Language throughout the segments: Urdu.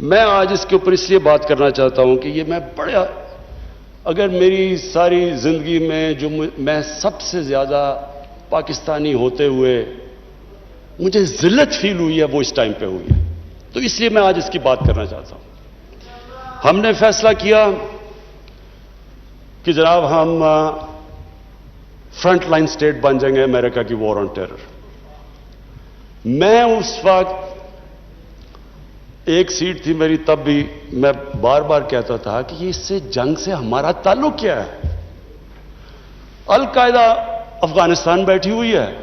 میں آج اس کے اوپر اس لیے بات کرنا چاہتا ہوں کہ یہ میں بڑا، اگر میری ساری زندگی میں جو میں سب سے زیادہ پاکستانی ہوتے ہوئے مجھے ذلت فیل ہوئی ہے وہ اس ٹائم پہ ہوئی ہے، تو اس لیے میں آج اس کی بات کرنا چاہتا ہوں۔ ہم نے فیصلہ کیا کہ جناب ہم فرنٹ لائن سٹیٹ بن جائیں گے امریکہ کی وار آن ٹیرر۔ میں اس وقت ایک سیٹ تھی میری، تب بھی میں بار بار کہتا تھا کہ اس سے جنگ سے ہمارا تعلق کیا ہے؟ القاعدہ افغانستان بیٹھی ہوئی ہے،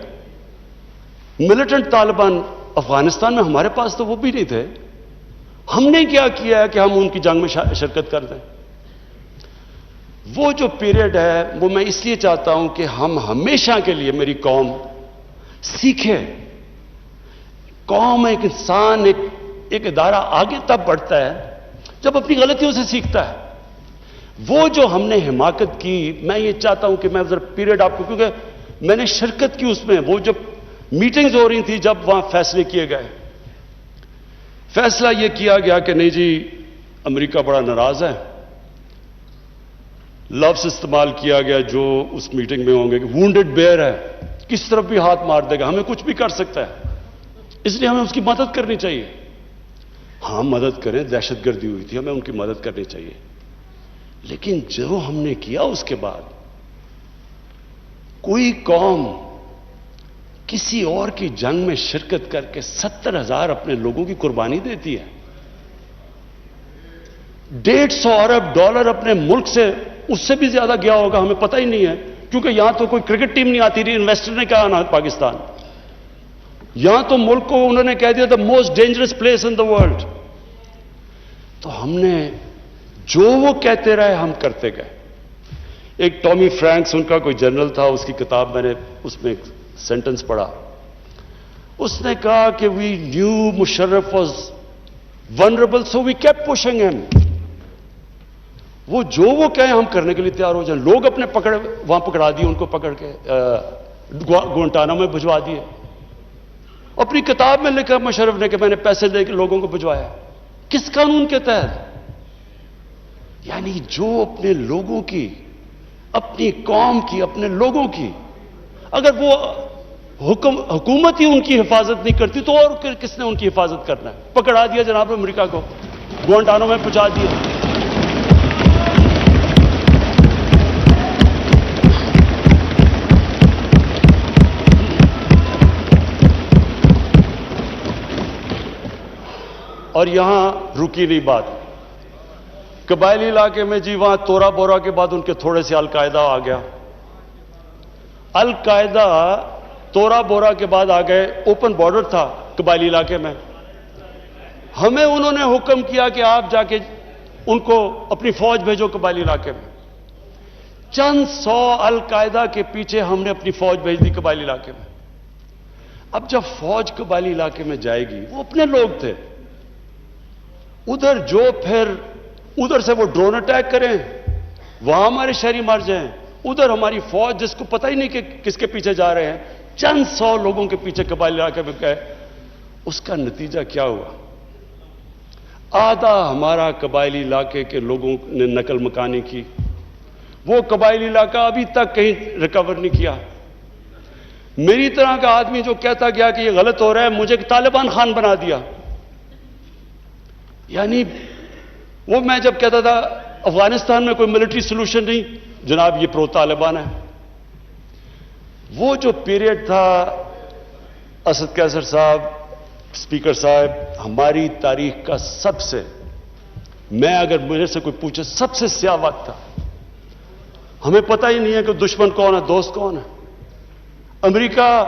ملیٹنٹ طالبان افغانستان میں، ہمارے پاس تو وہ بھی نہیں تھے۔ ہم نے کیا کیا ہے کہ ہم ان کی جنگ میں شرکت کر دیں؟ وہ جو پیریڈ ہے وہ میں اس لیے چاہتا ہوں کہ ہم ہمیشہ کے لیے، میری قوم سیکھے۔ قوم، ایک انسان، ایک ادارہ آگے تب بڑھتا ہے جب اپنی غلطیوں سے سیکھتا ہے۔ وہ جو ہم نے حماقت کی، میں یہ چاہتا ہوں کہ میں ذرا پیریڈ آپ کو، کیونکہ میں نے شرکت کی اس میں، وہ جب میٹنگز ہو رہی تھی، جب وہاں فیصلے کیے گئے، فیصلہ یہ کیا گیا کہ نہیں جی امریکہ بڑا ناراض ہے۔ لفظ استعمال کیا گیا جو اس میٹنگ میں ہوں گے کہ وونڈڈ بیئر ہے، کس طرف بھی ہاتھ مار دے گا، ہمیں کچھ بھی کر سکتا ہے، اس لیے ہمیں اس کی مدد کرنی چاہیے۔ ہاں مدد کریں، دہشت گردی ہوئی تھی، ہمیں ان کی مدد کرنی چاہیے۔ لیکن جو ہم نے کیا اس کے بعد، کوئی قوم کسی اور کی جنگ میں شرکت کر کے 70,000 اپنے لوگوں کی قربانی دیتی ہے، 150 ارب ڈالر اپنے ملک سے، اس سے بھی زیادہ گیا ہوگا، ہمیں پتہ ہی نہیں ہے، کیونکہ یہاں تو کوئی کرکٹ ٹیم نہیں آتی رہی، انویسٹر نے کہا نا پاکستان، یہاں تو ملک کو انہوں نے کہہ دیا the most dangerous place in the world. تو ہم نے جو وہ کہتے رہے ہم کرتے گئے۔ ایک ٹامی فرینکس ان کا کوئی جنرل تھا، اس کی کتاب میں نے اس میں ایک سینٹنس پڑھا، اس نے کہا کہ we knew Musharraf was vulnerable so we kept pushing him. وہ جو وہ کہیں ہم کرنے کے لیے تیار ہو جائیں۔ لوگ اپنے وہاں پکڑا دیے، ان کو پکڑ کے گوانٹانامو میں بھجوا دیے۔ اپنی کتاب میں لکھا مشرف نے کہ میں نے پیسے دے کے لوگوں کو بھجوایا۔ کس قانون کے تحت؟ یعنی جو اپنے لوگوں کی، اپنی قوم کی، اپنے لوگوں کی، اگر وہ حکومت ہی ان کی حفاظت نہیں کرتی تو اور کس نے ان کی حفاظت کرنا ہے؟ پکڑا دیا جناب امریکہ کو، گوانٹانامو میں پہنچا دیا۔ اور یہاں رکی نہیں بات، قبائلی علاقے میں جی وہاں تورا بورا کے بعد ان کے تھوڑے سے القاعدہ آ گیا۔ القاعدہ تورا بورا کے بعد آ گئے، اوپن بارڈر تھا قبائلی علاقے میں، ہمیں انہوں نے حکم کیا کہ آپ جا کے ان کو اپنی فوج بھیجو قبائلی علاقے میں۔ چند سو القاعدہ کے پیچھے ہم نے اپنی فوج بھیج دی قبائلی علاقے میں۔ اب جب فوج قبائلی علاقے میں جائے گی، وہ اپنے لوگ تھے ادھر، جو پھر ادھر سے وہ ڈرون اٹیک کریں، وہاں ہمارے شہری مر جائیں، ادھر ہماری فوج جس کو پتہ ہی نہیں کہ کس کے پیچھے جا رہے ہیں، چند سو لوگوں کے پیچھے قبائلی علاقے میں گئے۔ اس کا نتیجہ کیا ہوا؟ آدھا ہمارا قبائلی علاقے کے لوگوں نے نقل مکانی کی، وہ قبائلی علاقہ ابھی تک کہیں ریکور نہیں کیا۔ میری طرح کا آدمی جو کہتا گیا کہ یہ غلط ہو رہا ہے، مجھے طالبان خان بنا دیا۔ یعنی وہ میں جب کہتا تھا افغانستان میں کوئی ملٹری سلوشن نہیں، جناب یہ پرو طالبان ہے۔ وہ جو پیریڈ تھا، اسد قیصر صاحب، اسپیکر صاحب، ہماری تاریخ کا سب سے، میں اگر میرے سے کوئی پوچھے سب سے سیاہ وقت تھا۔ ہمیں پتہ ہی نہیں ہے کہ دشمن کون ہے، دوست کون ہے۔ امریکہ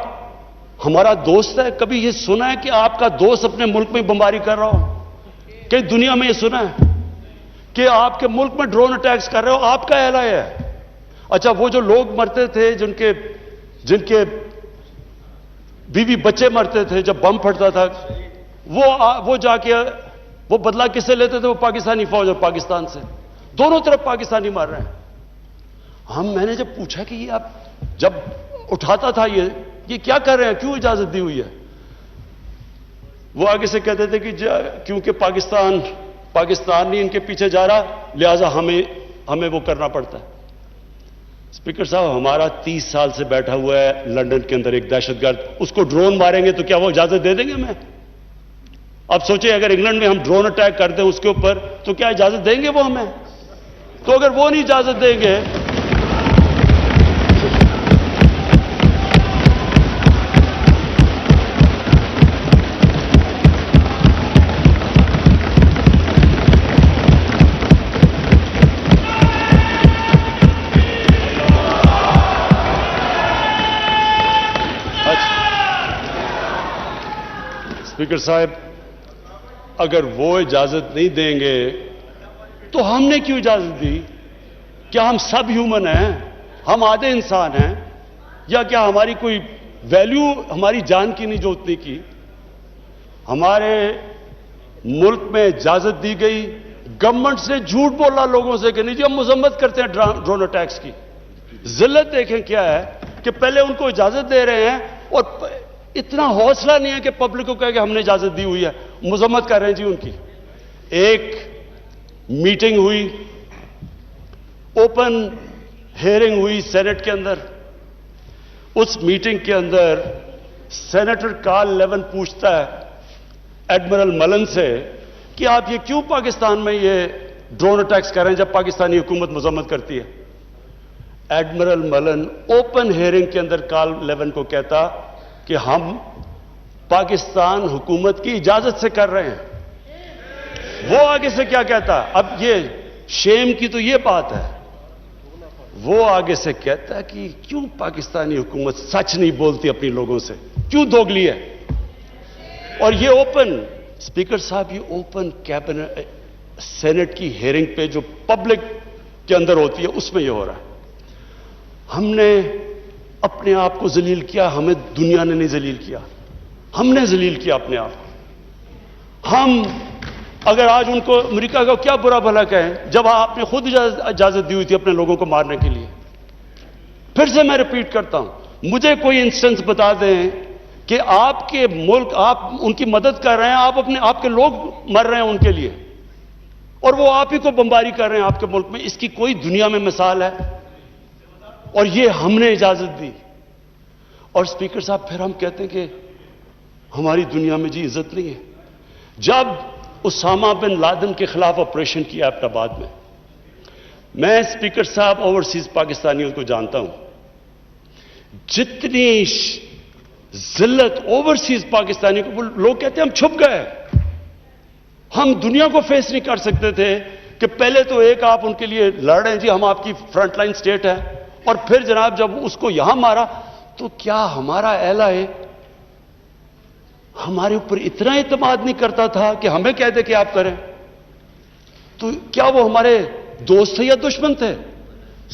ہمارا دوست ہے؟ کبھی یہ سنا ہے کہ آپ کا دوست اپنے ملک میں بمباری کر رہا ہو؟ کہ دنیا میں یہ سنا ہے کہ آپ کے ملک میں ڈرون اٹیکس کر رہے ہو؟ آپ کا اعلان ہے۔ اچھا وہ جو لوگ مرتے تھے، جن کے بیوی بچے مرتے تھے جب بم پھٹتا تھا، وہ جا کے وہ بدلہ کس سے لیتے تھے؟ وہ پاکستانی فوج اور پاکستان سے، دونوں طرف پاکستانی مر رہے ہیں۔ میں نے جب پوچھا کہ یہ آپ جب اٹھاتا تھا یہ کیا کر رہے ہیں، کیوں اجازت دی ہوئی ہے؟ وہ آگے سے کہتے تھے کہ کیونکہ پاکستان نہیں ان کے پیچھے جا رہا لہذا ہمیں وہ کرنا پڑتا ہے. اسپیکر صاحب ہمارا 30 سال سے بیٹھا ہوا ہے لندن کے اندر ایک دہشت گرد, اس کو ڈرون ماریں گے تو کیا وہ اجازت دے دیں گے ہمیں؟ اب سوچیں اگر انگلینڈ میں ہم ڈرون اٹیک کر دیں اس کے اوپر تو کیا اجازت دیں گے وہ ہمیں؟ تو اگر وہ نہیں اجازت دیں گے اسپیکر صاحب اگر وہ اجازت نہیں دیں گے تو ہم نے کیوں اجازت دی؟ کیا ہم سب ہیومن ہیں؟ ہم آدھے انسان ہیں؟ یا کیا ہماری کوئی ویلیو ہماری جان کی نہیں جو اتنی کی؟ ہمارے ملک میں اجازت دی گئی, گورنمنٹ سے جھوٹ بولا لوگوں سے کہ نہیں جی ہم مذمت کرتے ہیں ڈرون اٹیکس کی. ذلت دیکھیں کیا ہے کہ پہلے ان کو اجازت دے رہے ہیں اور اتنا حوصلہ نہیں ہے کہ پبلک کو کہے کہ ہم نے اجازت دی ہوئی ہے, مذمت کر رہے ہیں جی ان کی. ایک میٹنگ ہوئی, اوپن ہیئرنگ ہوئی سینٹ کے اندر. اس میٹنگ کے اندر سینیٹر کارل لیون پوچھتا ہے ایڈمرل ملن سے کہ آپ یہ کیوں پاکستان میں یہ ڈرون اٹیکس کر رہے ہیں جب پاکستانی حکومت مذمت کرتی ہے؟ ایڈمرل ملن اوپن ہیئرنگ کے اندر کارل لیون کو کہتا کہ ہم پاکستان حکومت کی اجازت سے کر رہے ہیں. وہ آگے سے کیا کہتا؟ اب یہ شیم کی تو یہ بات ہے, وہ آگے سے کہتا ہے کہ کیوں پاکستانی حکومت سچ نہیں بولتی اپنی لوگوں سے, کیوں دوگلی ہے؟ اور یہ اوپن, اسپیکر صاحب یہ اوپن کیبنٹ سینٹ کی ہیئرنگ پہ جو پبلک کے اندر ہوتی ہے اس میں یہ ہو رہا ہے. ہم نے اپنے آپ کو ذلیل کیا, ہمیں دنیا نے نہیں ذلیل کیا, ہم نے ذلیل کیا اپنے آپ کو. ہم اگر آج ان کو امریکہ کا کیا برا بھلا کہیں جب آپ نے خود اجازت دی ہوئی تھی اپنے لوگوں کو مارنے کے لیے. پھر سے میں ریپیٹ کرتا ہوں, مجھے کوئی انسٹنس بتا دیں کہ آپ کے ملک آپ ان کی مدد کر رہے ہیں, آپ کے لوگ مر رہے ہیں ان کے لیے اور وہ آپ ہی کو بمباری کر رہے ہیں آپ کے ملک میں. اس کی کوئی دنیا میں مثال ہے؟ اور یہ ہم نے اجازت دی. اور اسپیکر صاحب پھر ہم کہتے ہیں کہ ہماری دنیا میں جی عزت نہیں ہے. جب اسامہ بن لادن کے خلاف آپریشن کیا ایبٹ آباد میں اسپیکر صاحب اوورسیز پاکستانیوں کو جانتا ہوں, جتنی ذلت اوورسیز پاکستانی کو, لوگ کہتے ہیں ہم چھپ گئے, ہم دنیا کو فیس نہیں کر سکتے تھے کہ پہلے تو ایک آپ ان کے لیے لڑ رہے ہیں جی ہم آپ کی فرنٹ لائن سٹیٹ ہے, اور پھر جناب جب اس کو یہاں مارا تو کیا ہمارا اہل ہے ہمارے اوپر اتنا اعتماد نہیں کرتا تھا کہ ہمیں کہہ دے کہ آپ کریں؟ تو کیا وہ ہمارے دوست تھے یا دشمن تھے؟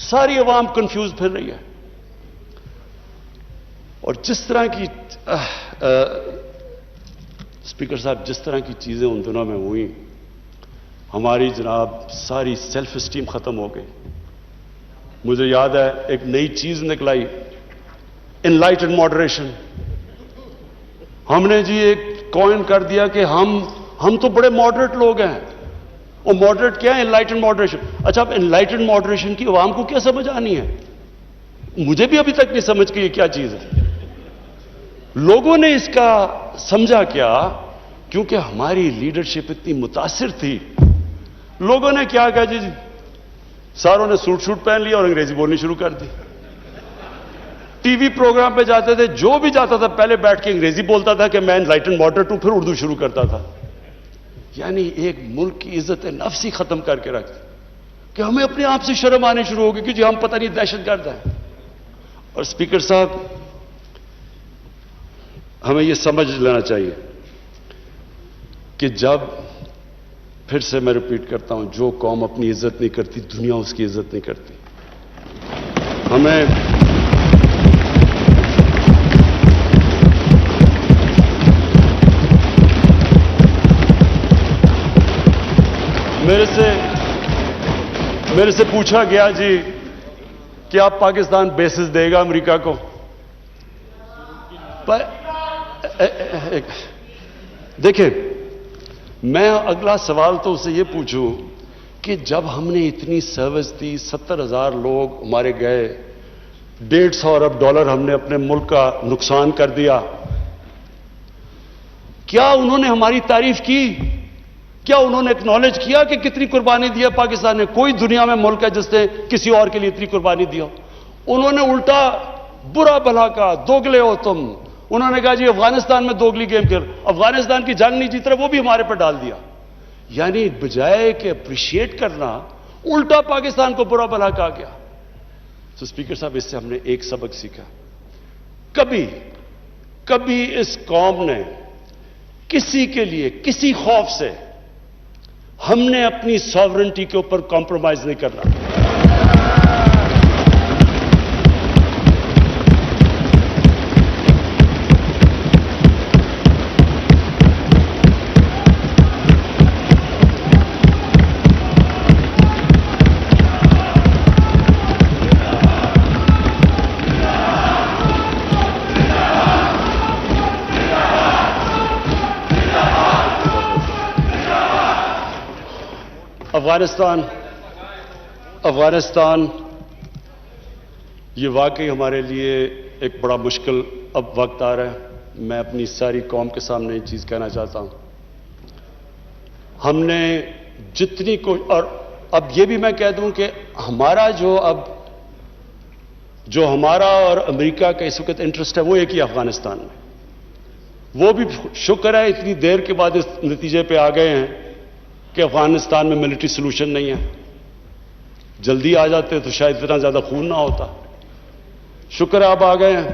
ساری عوام کنفیوز پھر رہی ہے. اور جس طرح کی اسپیکر صاحب جس طرح کی چیزیں ان دنوں میں ہوئیں, ہماری جناب ساری سیلف اسٹیم ختم ہو گئی. مجھے یاد ہے ایک نئی چیز نکلائی, انلائٹنڈ ماڈریشن. ہم نے جی ایک کوئن کر دیا کہ ہم تو بڑے ماڈریٹ لوگ ہیں. اور ماڈریٹ کیا ہے؟ Enlightened moderation. اچھا اب انلائٹنڈ ماڈریشن کی عوام کو کیا سمجھ آنی ہے؟ مجھے بھی ابھی تک نہیں سمجھ کہ یہ کیا چیز ہے. لوگوں نے اس کا سمجھا کیا؟ کیونکہ ہماری لیڈرشپ اتنی متاثر تھی. لوگوں نے کیا کہا جی ساروں نے سوٹ پہن لیا اور انگریزی بولنی شروع کر دی. ٹی وی پروگرام پہ جاتے تھے, جو بھی جاتا تھا پہلے بیٹھ کے انگریزی بولتا تھا کہ میں انلائٹنڈ ماڈریٹ ہوں, پھر اردو شروع کرتا تھا. یعنی ایک ملک کی عزت نفس ہی ختم کر کے رکھ کہ ہمیں اپنے آپ سے شرم آنے شروع ہو گئی کہ جی ہم پتہ نہیں دہشت گرد ہیں. اور اسپیکر صاحب ہمیں یہ سمجھ لینا چاہیے کہ جب, پھر سے میں ریپیٹ کرتا ہوں, جو قوم اپنی عزت نہیں کرتی دنیا اس کی عزت نہیں کرتی. ہمیں میرے سے پوچھا گیا جی کہ آپ پاکستان بیسز دے گا امریکہ کو؟ دیکھیں، میں اگلا سوال تو اسے یہ پوچھوں کہ جب ہم نے اتنی سروس دی، 70,000 لوگ ہمارے گئے، $150 ارب ہم نے اپنے ملک کا نقصان کر دیا، کیا انہوں نے ہماری تعریف کی؟ کیا انہوں نے ایکنالج کیا کہ کتنی قربانی دیا پاکستان نے؟ کوئی دنیا میں ملک ہے جس نے کسی اور کے لیے اتنی قربانی دیا؟ انہوں نے الٹا برا بھلا کہا، دوگلے ہو تم۔ انہوں نے کہا جی افغانستان میں دوگلی گیم کر، افغانستان کی جنگ نہیں جیت رہے، وہ بھی ہمارے پر ڈال دیا۔ یعنی بجائے کہ اپریشیٹ کرنا، الٹا پاکستان کو برا بھلا کہا گیا۔ تو اسپیکر صاحب، اس سے ہم نے ایک سبق سیکھا، کبھی اس قوم نے کسی کے لیے کسی خوف سے ہم نے اپنی ساورنٹی کے اوپر کمپرومائز نہیں کرنا۔ افغانستان یہ واقعی ہمارے لیے ایک بڑا مشکل اب وقت آ رہا ہے۔ میں اپنی ساری قوم کے سامنے یہ چیز کہنا چاہتا ہوں، ہم نے جتنی اور اب یہ بھی میں کہہ دوں کہ ہمارا جو ہمارا اور امریکہ کا اس وقت انٹرسٹ ہے وہ ایک ہی افغانستان میں۔ وہ بھی شکر ہے اتنی دیر کے بعد اس نتیجے پہ آ گئے ہیں کہ افغانستان میں ملٹری سلوشن نہیں ہے۔ جلدی آ جاتے تو شاید اتنا زیادہ خون نہ ہوتا۔ شکر ہے اب آ گئے ہیں،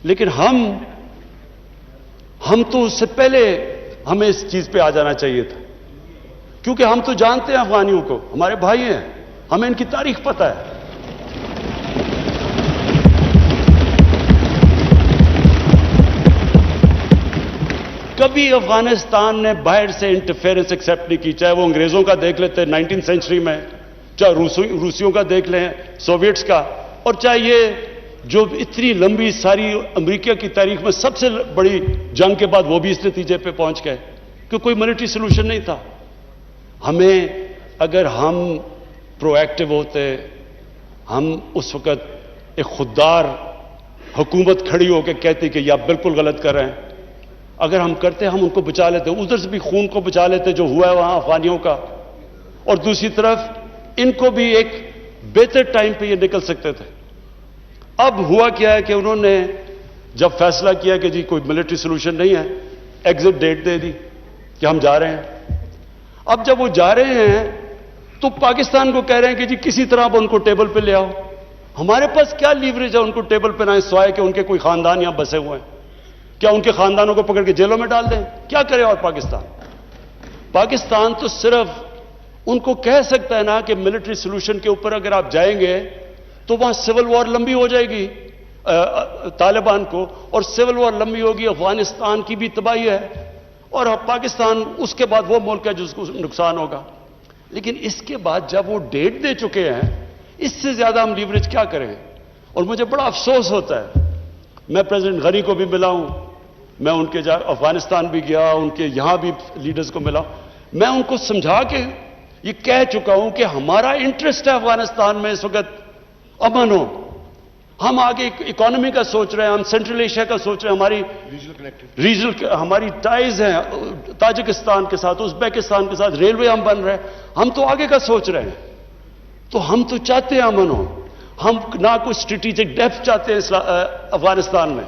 لیکن ہم تو اس سے پہلے ہمیں اس چیز پہ آ جانا چاہیے تھا، کیونکہ ہم تو جانتے ہیں افغانیوں کو، ہمارے بھائی ہیں، ہمیں ان کی تاریخ پتہ ہے۔ کبھی افغانستان نے باہر سے انٹرفیئرنس ایکسیپٹ نہیں کی، چاہے وہ انگریزوں کا دیکھ لیتے 19 سینچری میں، چاہے روسیوں کا دیکھ لیں، سوویٹس کا، اور چاہے یہ جو اتنی لمبی ساری امریکہ کی تاریخ میں سب سے بڑی جنگ کے بعد وہ بھی اس نتیجے پہ پہنچ گئے کہ کوئی ملٹری سلوشن نہیں تھا۔ ہمیں اگر ہم پرو ایکٹیو ہوتے، ہم اس وقت ایک خوددار حکومت کھڑی ہو کے کہتی کہ یہ آپ بالکل غلط کر رہے ہیں، اگر ہم کرتے ہم ان کو بچا لیتے، ادھر سے بھی خون کو بچا لیتے جو ہوا ہے وہاں افغانیوں کا، اور دوسری طرف ان کو بھی ایک بہتر ٹائم پہ یہ نکل سکتے تھے۔ اب ہوا کیا ہے کہ انہوں نے جب فیصلہ کیا کہ جی کوئی ملٹری سلوشن نہیں ہے، ایگزٹ ڈیٹ دے دی کہ ہم جا رہے ہیں۔ اب جب وہ جا رہے ہیں تو پاکستان کو کہہ رہے ہیں کہ جی کسی طرح اب ان کو ٹیبل پہ لے آؤ۔ ہمارے پاس کیا لیوریج ہے ان کو ٹیبل پہ لائیں سوائے کہ ان کے کوئی خاندان یہاں بسے ہوئے ہیں؟ کیا ان کے خاندانوں کو پکڑ کے جیلوں میں ڈال دیں؟ کیا کرے اور پاکستان تو صرف ان کو کہہ سکتا ہے نا کہ ملٹری سلوشن کے اوپر اگر آپ جائیں گے تو وہاں سول وار لمبی ہو جائے گی طالبان کو، اور سول وار لمبی ہوگی، افغانستان کی بھی تباہی ہے، اور پاکستان اس کے بعد وہ ملک ہے جس کو نقصان ہوگا۔ لیکن اس کے بعد جب وہ ڈیٹ دے چکے ہیں، اس سے زیادہ ہم لیوریج کیا کریں؟ اور مجھے بڑا افسوس ہوتا ہے، میں پریزیڈنٹ غنی کو بھی ملا ہوں، میں ان کے افغانستان بھی گیا، ان کے یہاں بھی لیڈرز کو ملا، میں ان کو سمجھا کے یہ کہہ چکا ہوں کہ ہمارا انٹرسٹ ہے افغانستان میں اس وقت امن ہو۔ ہم آگے اکانومی کا سوچ رہے ہیں، ہم سینٹرل ایشیا کا سوچ رہے ہیں، ہماری ریجنل ہماری ٹائز ہیں تاجکستان کے ساتھ، ازبیکستان کے ساتھ، ریلوے ہم بن رہے ہیں، ہم تو آگے کا سوچ رہے ہیں۔ تو ہم تو چاہتے ہیں امن ہو، ہم نہ کوئی اسٹریٹجک ڈیپتھ چاہتے ہیں افغانستان میں۔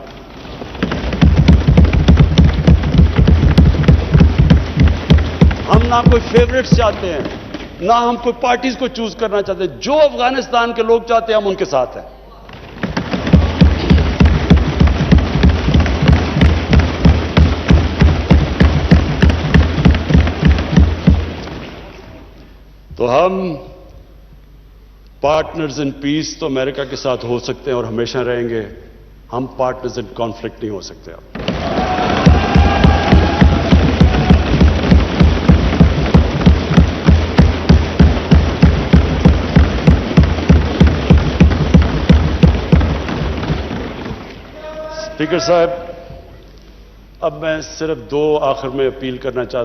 ہم نہ کوئی فیوریٹس چاہتے ہیں، نہ ہم کوئی پارٹیز کو چوز کرنا چاہتے ہیں، جو افغانستان کے لوگ چاہتے ہیں ہم ان کے ساتھ ہیں۔ تو ہم پارٹنرز ان پیس تو امریکہ کے ساتھ ہو سکتے ہیں اور ہمیشہ رہیں گے، ہم پارٹنرز ان کانفلکٹ نہیں ہو سکتے۔ اب اسپیکر صاحب، اب میں صرف دو آخر میں اپیل کرنا چاہتا ہوں.